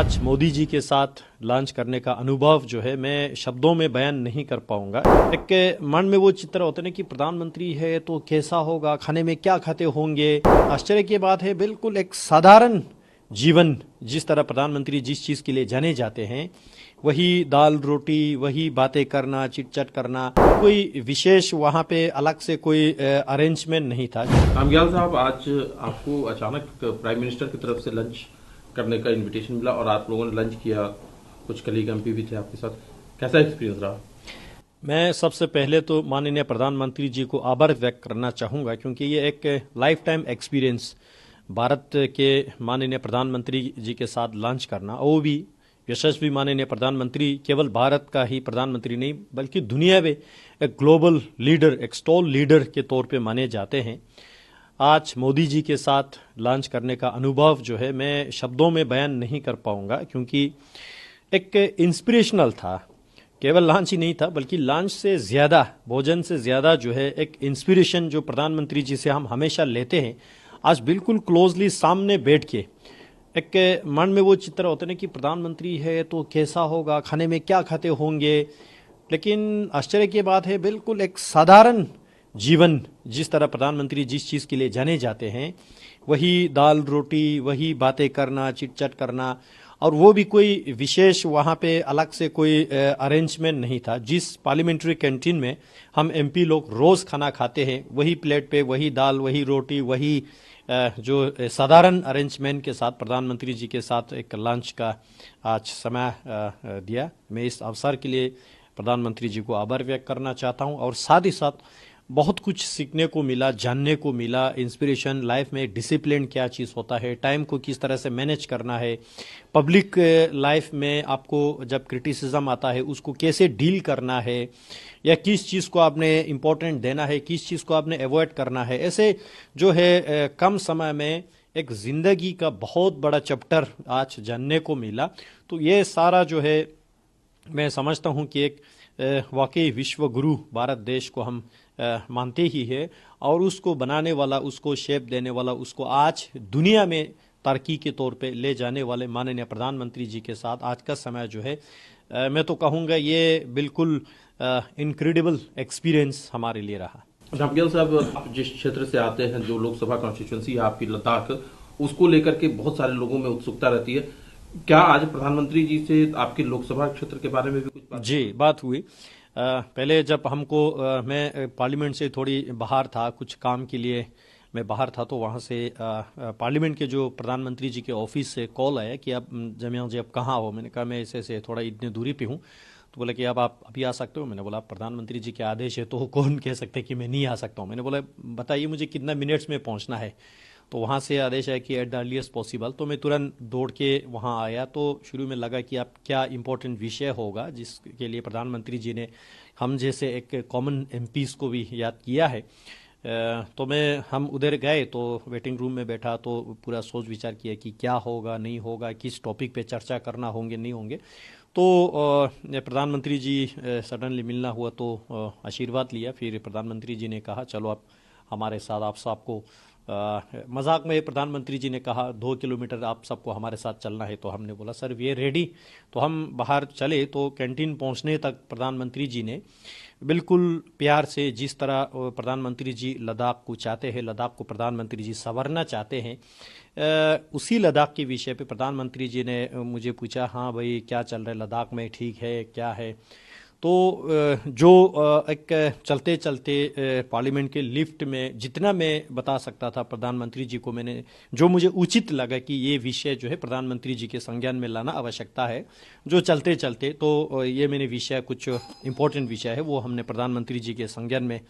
आज मोदी जी के साथ लंच करने का अनुभव जो है मैं शब्दों में बयान नहीं कर पाऊंगा। एक मन में वो चित्र होते ना कि प्रधानमंत्री है तो कैसा होगा, खाने में क्या खाते होंगे। आश्चर्य की बात है, बिल्कुल एक साधारण जीवन, जिस तरह प्रधानमंत्री जिस चीज के लिए जाने जाते हैं वही दाल रोटी, वही बातें करना, चिटचट करना, कोई विशेष वहाँ पे अलग से कोई अरेंजमेंट नहीं था। रामग्याल साहब, आज आपको अचानक प्राइम मिनिस्टर की तरफ से लंच करने का इनविटेशन मिला और आप लोगों ने लंच किया, कुछ कलीग एमपी भी थे आपके साथ, कैसा एक्सपीरियंस रहा? मैं सबसे पहले तो माननीय प्रधानमंत्री जी को आभार व्यक्त करना चाहूँगा, क्योंकि ये एक लाइफ टाइम एक्सपीरियंस भारत के माननीय प्रधानमंत्री जी के साथ लंच करना, वो भी यशस्वी माननीय प्रधानमंत्री, केवल भारत का ही प्रधानमंत्री नहीं बल्कि दुनिया में एक ग्लोबल लीडर, एक स्टॉल लीडर के तौर पे माने जाते हैं। आज मोदी जी के साथ लंच करने का अनुभव जो है मैं शब्दों में बयान नहीं कर पाऊंगा, क्योंकि एक इंस्पिरेशनल था। केवल लंच ही नहीं था बल्कि लंच से ज़्यादा, भोजन से ज़्यादा जो है एक इंस्पिरेशन जो प्रधानमंत्री जी से हम हमेशा लेते हैं, आज बिल्कुल क्लोजली सामने बैठ के एक मन में वो चित्र होते ना कि प्रधानमंत्री है तो कैसा होगा, खाने में क्या खाते होंगे। लेकिन आश्चर्य की बात है, बिल्कुल एक साधारण जीवन, जिस तरह प्रधानमंत्री जिस चीज़ के लिए जाने जाते हैं वही दाल रोटी, वही बातें करना, चिटचट करना, और वो भी कोई विशेष वहाँ पे अलग से कोई अरेंजमेंट नहीं था। जिस पार्लियामेंट्री कैंटीन में हम एमपी लोग रोज़ खाना खाते हैं, वही प्लेट पे वही दाल, वही रोटी, वही जो साधारण अरेंजमेंट के साथ प्रधानमंत्री जी के साथ एक लंच का आज समय दिया। मैं इस अवसर के लिए प्रधानमंत्री जी को आभार व्यक्त करना चाहता हूं, और साथ ही साथ बहुत कुछ सीखने को मिला, जानने को मिला। इंस्पिरेशन, लाइफ में डिसिप्लिन क्या चीज़ होता है, टाइम को किस तरह से मैनेज करना है, पब्लिक लाइफ में आपको जब क्रिटिसिज्म आता है उसको कैसे डील करना है, या किस चीज़ को आपने इम्पोर्टेंट देना है, किस चीज़ को आपने अवॉइड करना है। ऐसे जो है कम समय में एक ज़िंदगी का बहुत बड़ा चैप्टर आज जानने को मिला। तो ये सारा जो है मैं समझता हूँ कि एक वाकई विश्व गुरु भारत देश को हम मानते ही है, और उसको बनाने वाला, उसको शेप देने वाला, उसको आज दुनिया में तरक्की के तौर पे ले जाने वाले माननीय प्रधानमंत्री जी के साथ आज का समय जो है मैं तो कहूँगा ये बिल्कुल इनक्रेडिबल एक्सपीरियंस हमारे लिए रहा। रामग्याल साहब, आप जिस क्षेत्र से आते हैं, जो लोकसभा कॉन्स्टिट्यूंसी है आपकी लद्दाख, उसको लेकर के बहुत सारे लोगों में उत्सुकता रहती है। क्या आज प्रधानमंत्री जी से आपके लोकसभा क्षेत्र के बारे में भी कुछ बात हुई? पहले जब हमको मैं पार्लियामेंट से थोड़ी बाहर था, कुछ काम के लिए मैं बाहर था, तो वहाँ से पार्लियामेंट के जो प्रधानमंत्री जी के ऑफिस से कॉल आया कि अब जमिया जी अब कहाँ हो। मैंने कहा मैं ऐसे थोड़ा इतनी दूरी पे हूँ। तो बोला कि अब आप अभी आ सकते हो। मैंने बोला प्रधानमंत्री जी के आदेश है तो कौन कह सकते कि मैं नहीं आ सकता हूँ। मैंने बोला बताइए मुझे कितना मिनट्स में पहुँचना है। तो वहाँ से आदेश है कि एट द अर्लीस्ट पॉसिबल। तो मैं तुरंत दौड़ के वहाँ आया। तो शुरू में लगा कि अब क्या इम्पोर्टेंट विषय होगा जिसके लिए प्रधानमंत्री जी ने हम जैसे एक कॉमन एमपीज़ को भी याद किया है। तो हम उधर गए, तो वेटिंग रूम में बैठा, तो पूरा सोच विचार किया कि क्या होगा, नहीं होगा, किस टॉपिक पे चर्चा करना होंगे, नहीं होंगे। तो प्रधानमंत्री जी सडनली मिलना हुआ, तो आशीर्वाद लिया। फिर प्रधानमंत्री जी ने कहा चलो आप हमारे साथ, आप सबको मजाक में प्रधानमंत्री जी ने कहा 2 किलोमीटर आप सबको हमारे साथ चलना है। तो हमने बोला सर वी आर रेडी। तो हम बाहर चले। तो कैंटीन पहुंचने तक प्रधानमंत्री जी ने बिल्कुल प्यार से, जिस तरह प्रधानमंत्री जी लद्दाख को चाहते हैं, लद्दाख को प्रधानमंत्री जी संवरना चाहते हैं, उसी लद्दाख के विषय पे प्रधानमंत्री जी ने मुझे पूछा, हाँ भाई क्या चल रहा है लद्दाख में, ठीक है क्या है। तो जो एक चलते चलते पार्लियामेंट के लिफ्ट में जितना मैं बता सकता था प्रधानमंत्री जी को, मैंने जो मुझे उचित लगा कि ये विषय जो है प्रधानमंत्री जी के संज्ञान में लाना आवश्यकता है, जो चलते चलते तो ये मैंने विषय, कुछ इम्पोर्टेंट विषय है वो हमने प्रधानमंत्री जी के संज्ञान में